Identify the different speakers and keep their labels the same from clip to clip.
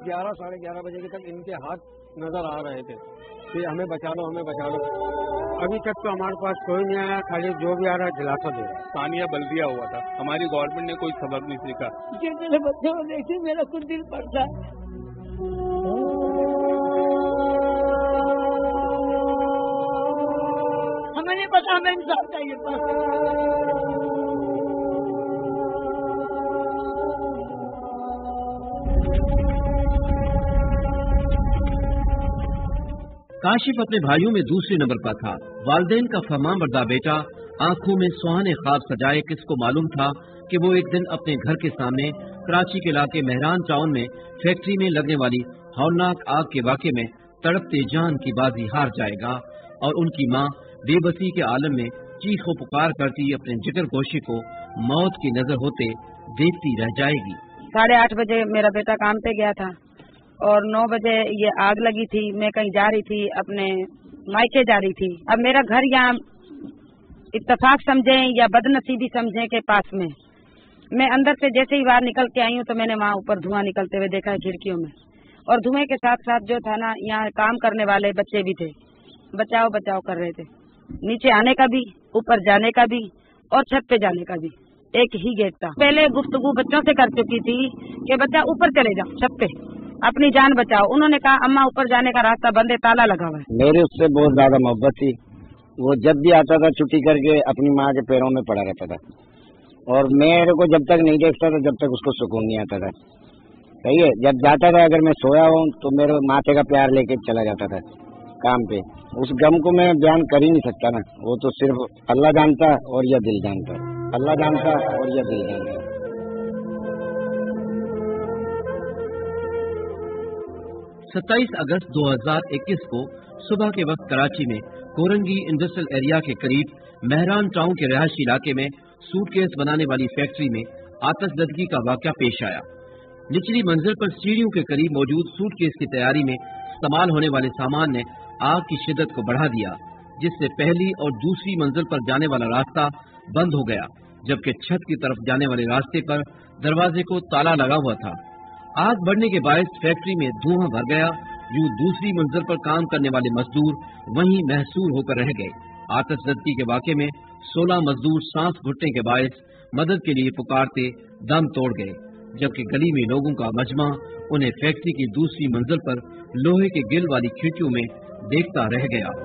Speaker 1: 11 साढ़े 11 बजे तक इनके हाथ नजर आ रहे थे कि हमें बचा लो, हमें बचा लो। अभी तक तो हमारे पास कोई नहीं आया, खाली जो भी आ रहा है दिलासा दे रहा है।
Speaker 2: सानिया बल्दिया हुआ था, हमारी गवर्नमेंट ने कोई सबक नहीं सीखा।
Speaker 3: मेरे बच्चों को देखते मेरा कुछ दिल पड़ता है। हमें नहीं पता, हमें इंसाफ चाहिए बस।
Speaker 4: काशिफ अपने भाइयों में दूसरे नंबर पर था। वालिदैन का फरमानबरदार बेटा आंखों में सुहाने ख्वाब सजाए किसको मालूम था कि वो एक दिन अपने घर के सामने कराची के इलाके मेहरान टाउन में फैक्ट्री में लगने वाली हौलनाक आग के वाक़े में तड़पते जान की बाजी हार जाएगा और उनकी माँ बेबसी के आलम में चीखो पुकार करती अपने जिगर गोशी को मौत की नजर होते देखती रह जाएगी।
Speaker 5: 8:30 बजे मेरा बेटा काम पे गया था और 9 बजे ये आग लगी थी। मैं कहीं जा रही थी, अपने मायके जा रही थी। अब मेरा घर यहाँ इत्तेफाक समझें या बदनसीबी समझें के पास में, मैं अंदर से जैसे ही बाहर निकल के आई हूँ तो मैंने वहाँ ऊपर धुआं निकलते हुए देखा है खिड़कियों में, और धुएं के साथ साथ जो था ना, यहाँ काम करने वाले बच्चे भी थे, बचाओ बचाओ कर रहे थे। नीचे आने का भी, ऊपर जाने का भी और छत पे जाने का भी एक ही गेट था। पहले गुफ्तगू बच्चों से कर चुकी थी कि बच्चा ऊपर चले जाओ, छत पे अपनी जान बचाओ। उन्होंने कहा अम्मा ऊपर जाने का रास्ता बंद है, ताला लगा हुआ है।
Speaker 6: मेरे उससे बहुत ज्यादा मोहब्बत थी। वो जब भी आता था छुट्टी करके अपनी माँ के पैरों में पड़ा रहता था, और मेरे को जब तक नहीं देखता था जब तक उसको सुकून नहीं आता था। सही है, जब जाता था अगर मैं सोया हूँ तो मेरे माथे का प्यार लेके चला जाता था काम पे। उस गम को मैं बयान कर ही नहीं सकता ना, वो तो सिर्फ अल्लाह जानता और यह दिल जानता, अल्लाह जानता और यह दिल जानता।
Speaker 4: 27 अगस्त 2021 को सुबह के वक्त कराची में कोरंगी इंडस्ट्रियल एरिया के करीब मेहरान टाउन के रहायशी इलाके में सूटकेस बनाने वाली फैक्ट्री में आतिशबाजी का वाक़या पेश आया। निचली मंजिल पर सीढ़ियों के करीब मौजूद सूटकेस की तैयारी में इस्तेमाल होने वाले सामान ने आग की शिद्दत को बढ़ा दिया, जिससे पहली और दूसरी मंजिल पर जाने वाला रास्ता बंद हो गया, जबकि छत की तरफ जाने वाले रास्ते पर दरवाजे को ताला लगा हुआ था। आग बढ़ने के बायस फैक्ट्री में धुआं भर गया। यूं दूसरी मंजिल पर काम करने वाले मजदूर वहीं महसूर होकर रह गए। आतिशबाजी के वाक़े में 16 मजदूर सांस घुटने के बायस मदद के लिए पुकारते दम तोड़ गए, जबकि गली में लोगों का मजमा उन्हें फैक्ट्री की दूसरी मंजिल पर लोहे के गिल वाली खिड़कियों में देखता रह गया।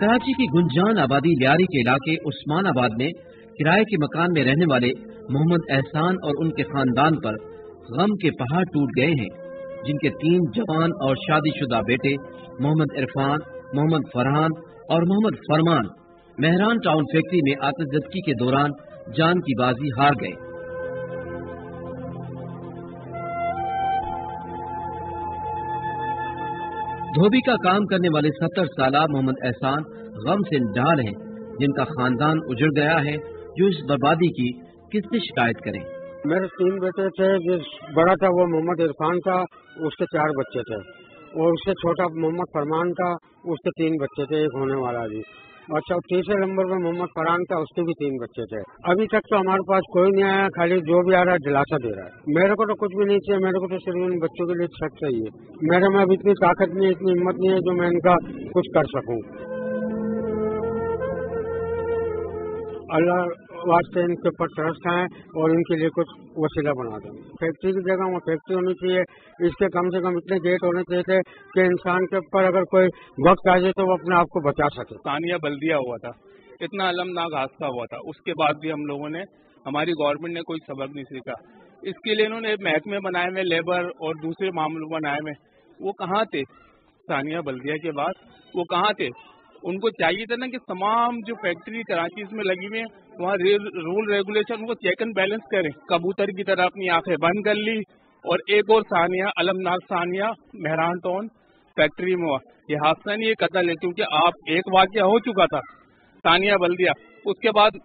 Speaker 4: कराची की गुंजान आबादी लियारी के इलाके उस्मानाबाद में किराए के मकान में रहने वाले मोहम्मद एहसान और उनके खानदान पर गम के पहाड़ टूट गए हैं, जिनके 3 जवान और शादीशुदा बेटे मोहम्मद इरफान, मोहम्मद फरहान और मोहम्मद फरमान मेहरान टाउन फैक्ट्री में आतिशबाजी के दौरान जान की बाजी हार गए। धोबी का काम करने वाले 70 साला मोहम्मद एहसान गम से निढाल हैं, जिनका खानदान उजड़ गया है। जो इस बर्बादी की किससे शिकायत करें?
Speaker 1: मेरे 3 बेटे थे, जो बड़ा था वो मोहम्मद इरफान था, उसके 4 बच्चे थे, और उससे छोटा मोहम्मद फरमान था, उसके 3 बच्चे थे, एक होने वाला भी। अच्छा, तीसरे नंबर पर मोहम्मद फरहान था, उसके भी 3 बच्चे थे। अभी तक तो हमारे पास कोई नहीं आया, खाली जो भी आ रहा है दिलासा दे रहा है। मेरे को तो कुछ भी नहीं चाहिए, मेरे को तो सिर्फ इन बच्चों के लिए छत चाहिए। मेरे में अब इतनी ताकत नहीं है, इतनी हिम्मत नहीं है जो मैं इनका कुछ कर सकूं। अल्लाह वास्ते इनके ऊपर तरस खाएं और इनके लिए कुछ वसीला बना दें। फैक्ट्री की जगह वहाँ फैक्ट्री होनी चाहिए, इसके कम से कम इतने गेट होने चाहिए थे कि इंसान के ऊपर अगर कोई वक्त आ जाए तो वो अपने आप को बचा सके।
Speaker 2: सानिया बल्दिया हुआ था, इतना अलमनाक हादसा हुआ था, उसके बाद भी हम लोगों ने, हमारी गवर्नमेंट ने कोई सबक नहीं सीखा। इसके लिए इन्होंने महकमे बनाए हुए, लेबर और दूसरे मामलों बनाए हुए, वो कहाँ थे? सानिया बल्दिया के बाद वो कहाँ थे? उनको चाहिए था ना कि तमाम जो फैक्ट्री कराची में लगी हुई है वहाँ रूल रेगुलेशन को चेक एंड बैलेंस करें। कबूतर की तरह अपनी आंखें बंद कर ली और एक और सानिया, अलमनाक सानिया मेहरान टाउन फैक्ट्री में हुआ। ये हादसा नहीं, ये कत्ल है, क्योंकि आप एक वाकया हो चुका था सानिया बल्दिया, उसके बाद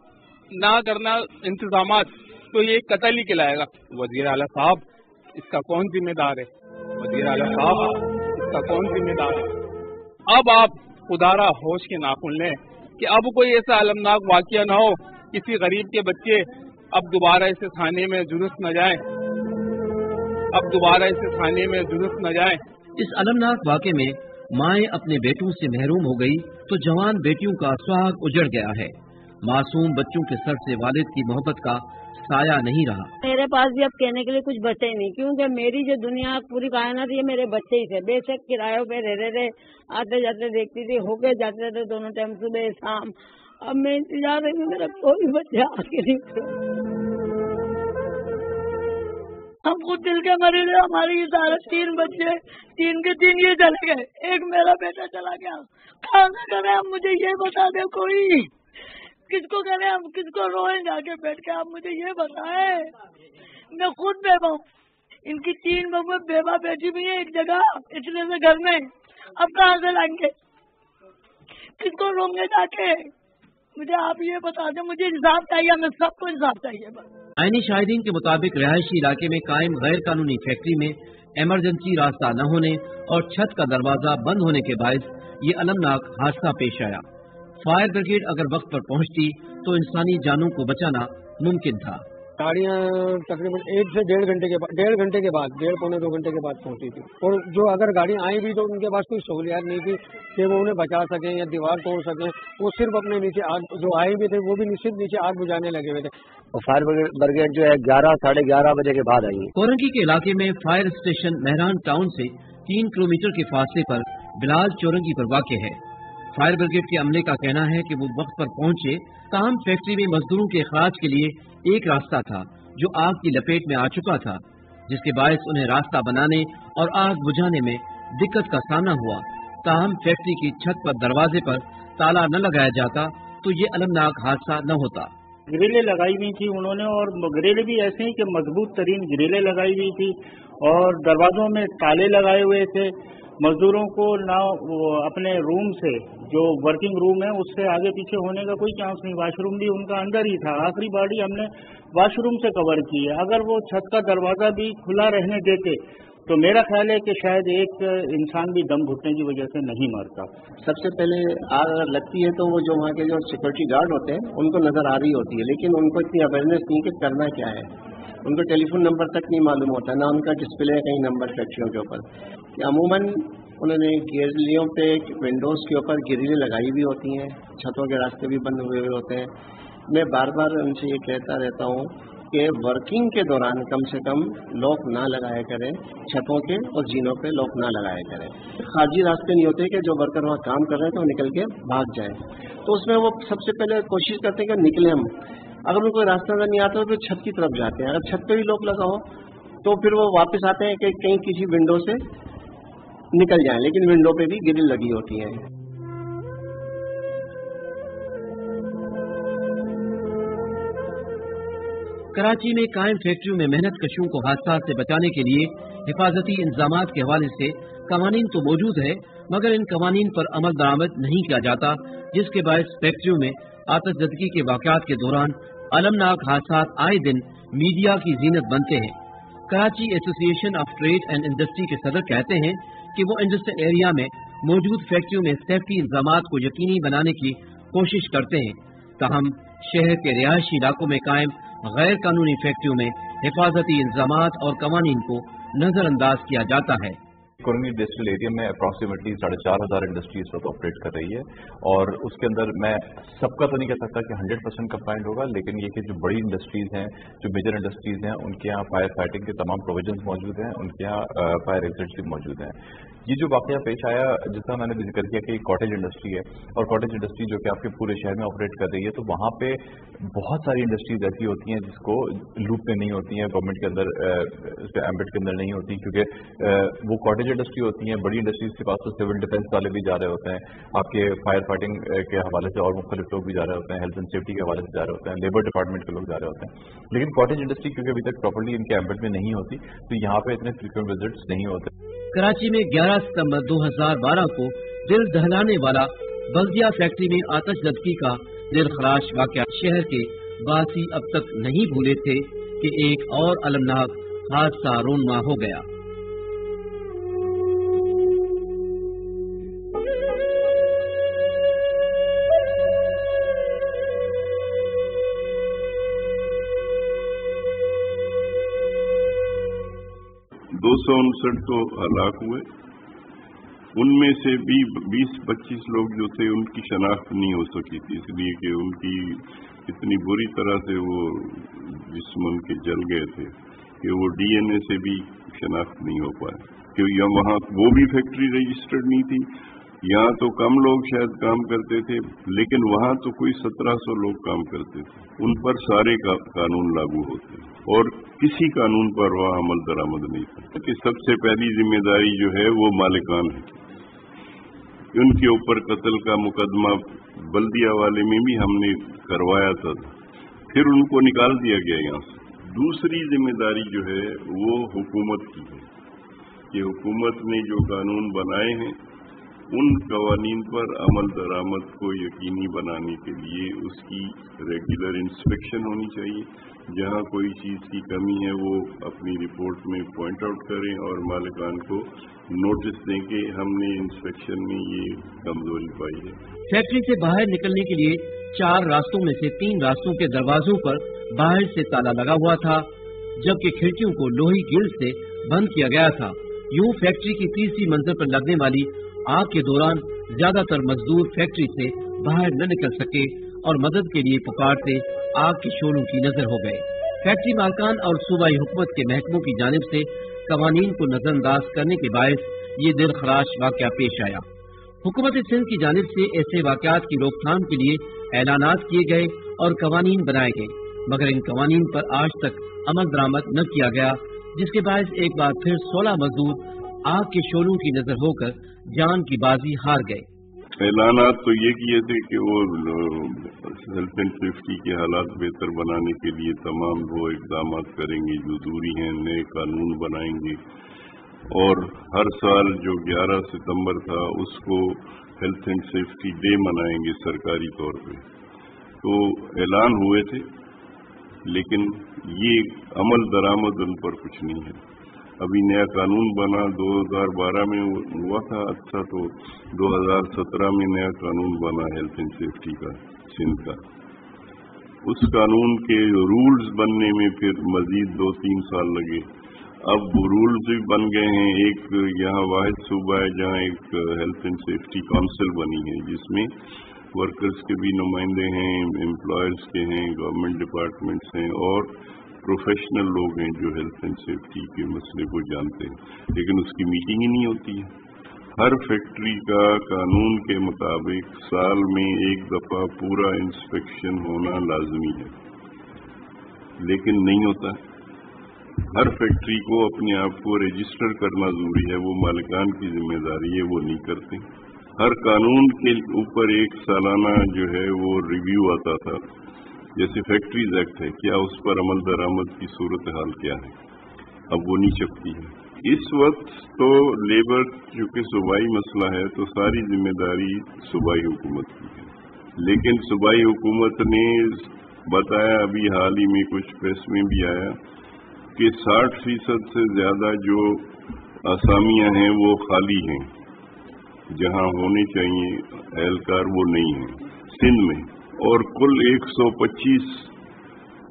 Speaker 2: ना करना इंतजामात, तो ये कत्ल ही कहलाएगा। वजीर आला साहब इसका कौन जिम्मेदार है? वजीर आला साहब इसका कौन जिम्मेदार है? अब आप खुदारा होश के नाखुन लें कि अब कोई ऐसा अलमनाक वाकया ना हो, किसी गरीब के बच्चे अब दोबारा इस थाने में जुलूस न जाए, अब दोबारा इस थाने में जुलूस न जाए।
Speaker 4: इस अलमनाक वाक़े में माएँ अपने बेटों से महरूम हो गई तो जवान बेटियों का सुहाग उजड़ गया है। मासूम बच्चों के सर से वालिद की मोहब्बत का साया नहीं रहा।
Speaker 3: मेरे पास भी अब कहने के लिए कुछ बचे ही नहीं, क्योंकि मेरी जो दुनिया पूरी कायनात ये मेरे बच्चे ही थे। बेशक किरायों पे रह आते जाते देखती थी, होके जाते थे दोनों टाइम सुबह शाम। अब मैं इंतजार रही हूँ, मेरा कोई बच्चा आके नहीं। हम खुद दिल के मरीज हैं, हमारे ये सारे 3 बच्चे, 3 के 3 ये चले गए, एक मेरा बेटा चला गया। कहाँ से करें हम, मुझे ये बता दे कोई, किसको करें हम, किसको रोएं जाके बैठ के, आप मुझे ये बताएं। मैं खुद बेवा हूँ, इनकी 3 बहू बेवा बैठी हुई है एक जगह इतने से घर में, अब कहाँ से लाएंगे, किसको रोंगे जाके, मुझे आप ये बता दें। मुझे इंसाफ चाहिए, हमें सबको इंसाफ चाहिए बस।
Speaker 4: आईनी शाहिदीन के मुताबिक रिहायशी इलाके में कायम गैर कानूनी फैक्ट्री में इमरजेंसी रास्ता न होने और छत का दरवाजा बंद होने के बायस ये अलमनाक हादसा पेश आया। फायर ब्रिगेड अगर वक्त पर पहुंचती तो इंसानी जानों को बचाना मुमकिन था।
Speaker 1: गाड़ियाँ तकरीबन 1 से 1.5 घंटे के बाद, 1.5 घंटे के बाद, 1.5 पौने 2 घंटे के बाद पहुंची थी। और जो अगर गाड़ियाँ आई भी तो उनके पास कोई सहूलियात नहीं थी कि वो उन्हें बचा सकें या दीवार तोड़ सकें। वो सिर्फ अपने नीचे आग, जो आए भी थे वो भी सिर्फ नीचे आग बुझाने लगे हुए थे।
Speaker 6: और फायर ब्रिगेड जो है 11 साढ़े 11 बजे के बाद आई है।
Speaker 4: कोरंगी के इलाके में फायर स्टेशन मेहरान टाउन से 3 किलोमीटर के फासले पर बिलाल चौरंगी पर वाक़ है। फायर ब्रिगेड के अमले का कहना है कि वो वक्त पर पहुंचे, ताहम फैक्ट्री में मजदूरों के अखराज के लिए एक रास्ता था जो आग की लपेट में आ चुका था, जिसके बायस उन्हें रास्ता बनाने और आग बुझाने में दिक्कत का सामना हुआ। ताहम फैक्ट्री की छत पर दरवाजे पर ताला न लगाया जाता तो ये अलमनाक हादसा न होता।
Speaker 7: ग्रिलें लगाई हुई थी उन्होंने, और ग्रिलें भी ऐसे ही कि मजबूत तरीन ग्रिलें लगाई हुई थी और दरवाजों में ताले लगाए हुए थे। मजदूरों को ना अपने रूम से, जो वर्किंग रूम है, उससे आगे पीछे होने का कोई चांस नहीं। वाशरूम भी उनका अंदर ही था। आखिरी बॉडी हमने वाशरूम से कवर की है। अगर वो छत का दरवाजा भी खुला रहने देते तो मेरा ख्याल है कि शायद एक इंसान भी दम घुटने की वजह से नहीं मरता।
Speaker 8: सबसे पहले आग अगर लगती है तो वो जो वहाँ के जो सिक्योरिटी गार्ड होते हैं उनको नजर आ रही होती है, लेकिन उनको इतनी अवेयरनेस नहीं कि करना क्या है। उनको टेलीफोन नंबर तक नहीं मालूम होता, ना उनका डिस्प्ले है कहीं नंबर फैक्ट्रियों के ऊपर। अमूमन उन्होंने गिरिलों पे, विंडोज के ऊपर गिरिलें लगाई हुई होती हैं, छतों के रास्ते भी बंद हुए होते हैं। मैं बार बार उनसे ये कहता रहता हूँ कि वर्किंग के दौरान कम से कम लॉक ना लगाया करें, छतों के और जीनों पे लॉक ना लगाया करें। खारजी रास्ते नहीं होते कि जो वर्कर वहाँ काम कर रहे हैं तो निकल के भाग जाए, तो उसमें वो सबसे पहले कोशिश करते हैं कि निकले हम। अगर उनको रास्ता नहीं आता तो फिर छत की तरफ जाते हैं। अगर छत पे भी लॉक लगा हो तो फिर वो वापस आते हैं कि कहीं किसी विंडो से निकल जाएं, लेकिन विंडो पे भी ग्रिल लगी होती है।
Speaker 4: कराची में कायम फैक्ट्रियों में मेहनत कशों को हादसा से बचाने के लिए हिफाजती इंतजामात के हवाले से कवानीन तो मौजूद है, मगर इन कवानीन पर अमल दरामद नहीं किया जाता, जिसके बायस फैक्ट्रियों में आतिशज़दगी के वाक़यात के दौरान अलमनाक हादसात आए दिन मीडिया की जीनत बनते हैं। Karachi association of trade and industry के सदर कहते हैं कि वो इंडस्ट्रियल एरिया में मौजूद फैक्ट्रियों में सेफ्टी इंतजामात को यकीनी बनाने की कोशिश करते हैं, ताहम शहर के रिहायशी इलाकों में कायम गैर कानूनी फैक्ट्रियों में हिफाजती इंतजामात और कवानीन को नजरअंदाज किया जाता है।
Speaker 9: कोरंगी इंडस्ट्रियल एरिया में अप्रॉक्सीमेटली 4,500 इंडस्ट्री इस वक्त ऑपरेट कर रही है, और उसके अंदर मैं सबका तो नहीं कह सकता कि 100% कंप्लाइंट होगा, लेकिन ये कि जो बड़ी इंडस्ट्रीज हैं, जो मेजर इंडस्ट्रीज हैं, उनके यहाँ फायर फाइटिंग के तमाम प्रोविजंस मौजूद हैं, उनके यहाँ फायर एग्जिट्स भी मौजूद हैं। ये जो वाकया पेश आया, जिसका मैंने भी जिक्र किया कि कॉटेज इंडस्ट्री है, और कॉटेज इंडस्ट्री जो कि आपके पूरे शहर में ऑपरेट कर रही है, तो वहाँ पे बहुत सारी इंडस्ट्रीज ऐसी होती हैं जिसको लूप में नहीं होती हैं, गवर्नमेंट के अंदर एम्बिट के अंदर नहीं होती, क्योंकि वो कॉटेज इंडस्ट्री होती हैं, बड़ी इंडस्ट्रीज के पास तो सिविल डिफेंस वाले भी जा रहे होते हैं, आपके फायर फाइटिंग के हवाले से और मुख्तलिफ लोग भी जा रहे होते हैं, हेल्थ एंड सेफ्टी के हवाले से जा रहे होते हैं, लेबर डिपार्टमेंट के लोग जा रहे होते हैं। लेकिन कॉटेज इंडस्ट्री क्योंकि अभी तक प्रॉपर्ली इनके एम्बेड में नहीं होती, तो यहाँ पे इतने फ्रीक्वेंट विजिट्स नहीं होते।
Speaker 4: कराची में 11 सितंबर 2012 को दिल दहलाने वाला बल्दिया फैक्ट्री में आतिशज़दगी का दिलखराश वाक़या शहर के वासी अब तक नहीं भूले थे कि एक और अलमनाक हादसा रोनमा हो गया।
Speaker 10: दो 259 तो हलाक हुए, उनमें से भी 20-25 लोग जो थे उनकी शनाख्त नहीं हो सकी थी, इसलिए कि उनकी इतनी बुरी तरह से वो जिस्म उनके जल गए थे कि वो DNA से भी शनाख्त नहीं हो पाए, क्योंकि वहाँ वो भी फैक्ट्री रजिस्टर्ड नहीं थी। यहाँ तो कम लोग शायद काम करते थे, लेकिन वहाँ तो कोई 1700 लोग काम करते थे, उन पर सारे कानून लागू होते और किसी कानून पर वहाँ अमल दरामद नहीं था। कि सबसे पहली जिम्मेदारी जो है वो मालिकान है, उनके ऊपर कत्ल का मुकदमा बल्दिया वाले में भी हमने करवाया था, फिर उनको निकाल दिया गया यहाँ से। दूसरी जिम्मेदारी जो है वो हुकूमत की है कि हुकूमत ने जो कानून बनाए हैं उन कवानीन पर अमल दरामद को यकीनी बनाने के लिए उसकी रेगुलर इंस्पेक्शन होनी चाहिए। जहाँ कोई चीज़ की कमी है वो अपनी रिपोर्ट में पॉइंट आउट करें और मालिकान को नोटिस दें कि हमने इंस्पेक्शन में ये कमजोरी पाई है।
Speaker 4: फैक्ट्री से बाहर निकलने के लिए 4 रास्तों में से 3 रास्तों के दरवाजों पर बाहर से ताला लगा हुआ था, जबकि खिड़कियों को लोही गिल्ड से बंद किया गया था। यूं फैक्ट्री की तीसरी मंजिल पर लगने वाली आग के दौरान ज्यादातर मजदूर फैक्ट्री से बाहर न निकल सके और मदद के लिए पुकारते आग के शोलों की नजर हो गए। फैक्ट्री मालकान और सूबाई हुकूमत के महकमों की जानिब से कवानीन को नजरअंदाज करने के बायस ये दिलखराश वाकया पेश आया। हुकूमत सिंध की जानिब से ऐसे वाकयात की रोकथाम के लिए ऐलानात किए गए और कवानीन बनाए गए, मगर इन कवानीन पर आज तक अमल दरामद न किया गया, जिसके बायस एक बार फिर 16 मजदूर आग के शोलों की नजर होकर जान की बाजी हार गए।
Speaker 10: ऐलानात तो ये किए थे कि वो हेल्थ एंड सेफ्टी के हालात बेहतर बनाने के लिए तमाम वो इकदाम करेंगे जो जरूरी हैं, नए कानून बनाएंगे और हर साल जो 11 सितंबर था उसको हेल्थ एंड सेफ्टी डे मनाएंगे सरकारी तौर पे। तो ऐलान हुए थे, लेकिन ये अमल दरामद उन पर कुछ नहीं है। अभी नया कानून बना 2012 में हुआ था, अच्छा तो 2017 में नया कानून बना हेल्थ एंड सेफ्टी का सिंध का। उस कानून के रूल्स बनने में फिर मजीद 2-3 साल लगे। अब रूल्स भी बन गए हैं। एक यहाँ वाहिद सूबा है जहाँ एक हेल्थ एंड सेफ्टी काउंसिल बनी है, जिसमें वर्कर्स के भी नुमाइंदे हैं, एम्प्लॉयर्स के हैं, गवर्नमेंट डिपार्टमेंट्स हैं और प्रोफेशनल लोग हैं जो हेल्थ एंड सेफ्टी के मसले को जानते हैं, लेकिन उसकी मीटिंग ही नहीं होती है। हर फैक्ट्री का कानून के मुताबिक साल में एक दफा पूरा इंस्पेक्शन होना लाजमी है, लेकिन नहीं होता। हर फैक्ट्री को अपने आप को रजिस्टर करना जरूरी है, वो मालिकान की जिम्मेदारी है, वो नहीं करते। हर कानून के ऊपर एक सालाना जो है वो रिव्यू आता था, जैसे फैक्ट्रीज एक्ट है, क्या उस पर अमल दरामद की सूरत हाल क्या है, अब वो नहीं छपती है। इस वक्त तो लेबर चूंकि सूबाई मसला है तो सारी जिम्मेदारी सूबाई हुकूमत की है, लेकिन सूबाई हुकूमत ने बताया, अभी हाल ही में कुछ प्रेस में भी आया कि 60% से ज्यादा जो असामियां हैं वो खाली हैं, जहां होने चाहिए एहलकार वो नहीं है सिंध में, और कुल 125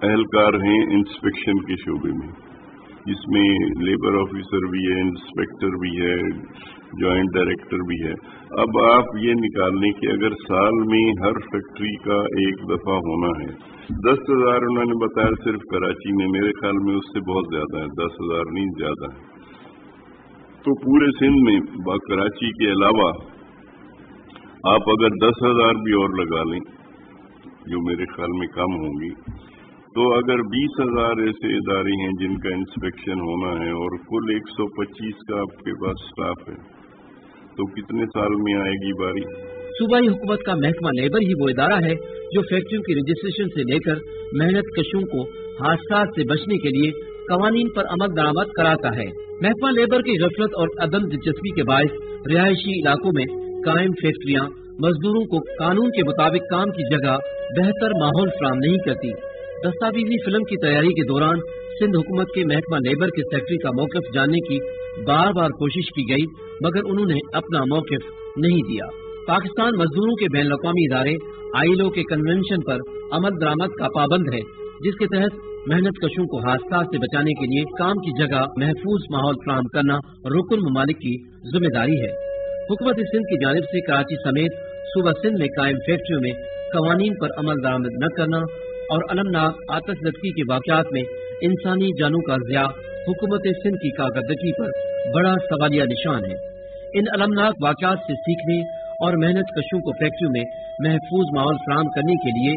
Speaker 10: एहलकार हैं इंस्पेक्शन के शोबे में, जिसमें लेबर ऑफिसर भी है, इंस्पेक्टर भी है, जॉइंट डायरेक्टर भी है। अब आप ये निकाल लें कि अगर साल में हर फैक्ट्री का एक दफा होना है, 10,000 उन्होंने बताया सिर्फ कराची में, मेरे ख्याल में उससे बहुत ज्यादा है, 10,000 नहीं ज्यादा है। तो पूरे सिंध में कराची के अलावा आप अगर 10,000 भी और लगा लें, जो मेरे ख्याल में कम होंगी, तो अगर 20,000 ऐसे इदारे हैं जिनका इंस्पेक्शन होना है और कुल 125 का आपके पास स्टाफ है, तो कितने साल में आएगी बारी?
Speaker 4: सूबाई हुकूमत का महकमा लेबर ही वो इदारा है जो फैक्ट्रियों की रजिस्ट्रेशन से लेकर मेहनत कशों को हादसात से बचने के लिए कवानीन पर अमल दरामद कराता है। महकमा लेबर की गफलत और अदम दिलचस्पी के बायस रिहायशी इलाकों में कायम फैक्ट्रियां मजदूरों को कानून के मुताबिक काम की जगह बेहतर माहौल फराहम नहीं करती। दस्तावेजी फिल्म की तैयारी के दौरान सिंध हुकूमत के महकमा लेबर के सेक्रेटरी का मौक़िफ़ जानने की बार बार कोशिश की गई, मगर उन्होंने अपना मौक़िफ़ नहीं दिया। पाकिस्तान मजदूरों के बैन अवी इदारे ILO के कन्वेंशन पर अमल दरामद का पाबंद है, जिसके तहत मेहनत कशों को हादसा से बचाने के लिए काम की जगह महफूज माहौल फराहम करना रुकन ममालिक की जिम्मेदारी है। हुकूमत सिंध की जानिब से कराची समेत सूबा सिंध में कायम फैक्ट्रियों में कवानीन पर अमल दरामद न करना और अलमनाक आतशज़दगी के वाक़यात में इंसानी जानों का ज़िया हुकूमत सिंध की कारकर्दगी पर बड़ा सवालिया निशान है। इन अलमनाक वाक़यात से सीखने और मेहनत कशों को फैक्ट्रियों में महफूज माहौल फराहम करने के लिए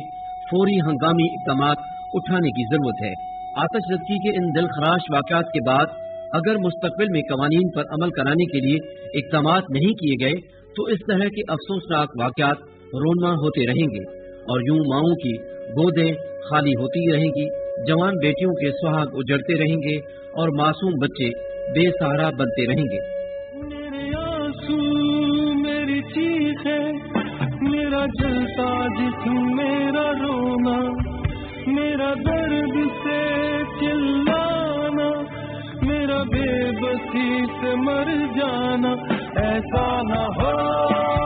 Speaker 4: फौरी हंगामी इक़दामात उठाने की जरूरत है। आतशज़दगी के इन दिलखराश वाक़यात के बाद अगर मुस्तक़बिल में कवानीन पर अमल कराने के लिए इक़दामात नहीं किए गए तो इस तरह के अफसोसनाक वाक़यात रोनमा होते रहेंगे और यूं माओं की गोदें खाली होती रहेंगी, जवान बेटियों के सुहाग उजड़ते रहेंगे और मासूम बच्चे बेसहारा बनते रहेंगे।
Speaker 11: मेरे आंसू मेरी चीख है, मेरा जलता जिस्म मेरा रोना, मेरा दर्द से चिल्लाना, मेरा बेबसी से मर जाना, ऐसा न हो।